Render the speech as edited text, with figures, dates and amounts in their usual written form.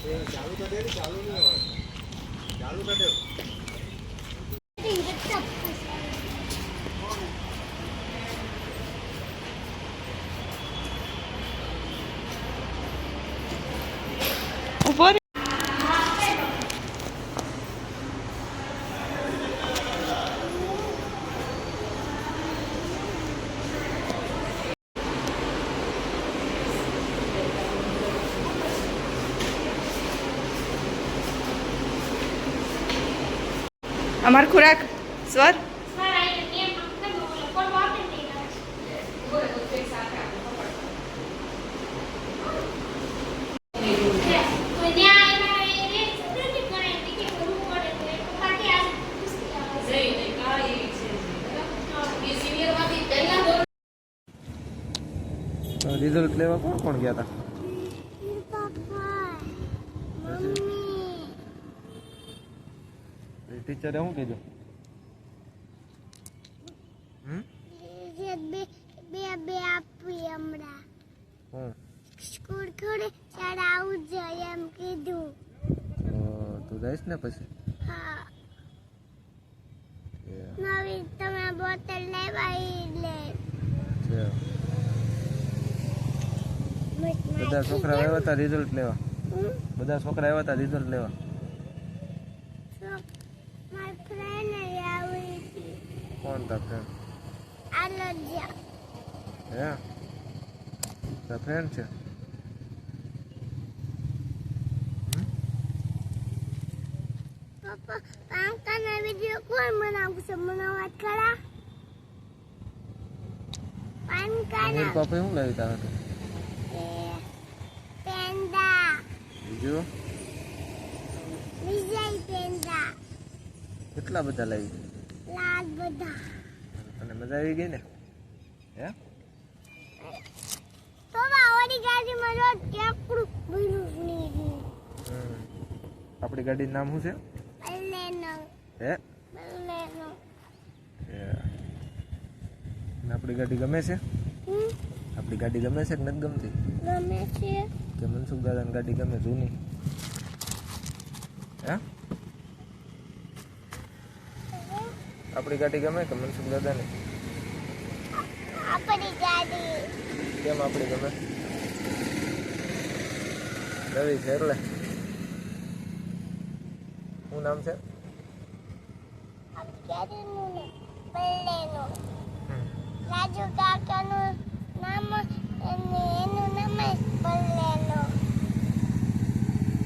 चालू कर दे, चालू नहीं हो, चालू कर दे। ऊपर અમાર ખોરાક સ્વર रिजल्ट लेवा कौन कौन गया था? टीचर हूँ कीधु स्कूल थोड़े चढ़ाऊ जयम कीधु तू जाइस ने પછી हाँ नवी તમે બોટલ લેવાઈ લે બધા છોકરા આવ્યા હતા રિઝલ્ટ લેવા બધા છોકરા આવ્યા હતા રિઝલ્ટ લેવા માય ફ્રેન્ડ આવી કોણ તા ફ્રેન્ડ આલોજ્યા હે તા ફ્રેન્ડ છે પપ્પા પાંકાના વિડિયો કોણ બનાવું છે મને વાત કરા પાંકાના પપ્પા હું લાવી તા હતો પેન્ડા બીજું વિજય પેન્ડા કેટલા બધા લાવી લાલ બધા અને મજા આવી ગઈ ને હે તો વાળી ગાડીમાં રોજ કેકડું ભીનું ની આપણી ગાડીનું નામ શું છે બલ્લેનો હે બલ્લેનો આપણી ગાડી ગમે છે આપણી ગાડી ગમે છે કે નથી ગમતી ગમે છે કે મનસુખ દાદાની ગાડી ગમે જૂની હે આપણી ગાડી ગમે કે મનસુખ દાદાની આપણી ગાડી કેમ આપણી ગમે નવી છે એટલે શું નામ છે આપણી ગાડીનું ને બલ્લેનો રાજુ કાકાનું નામ અને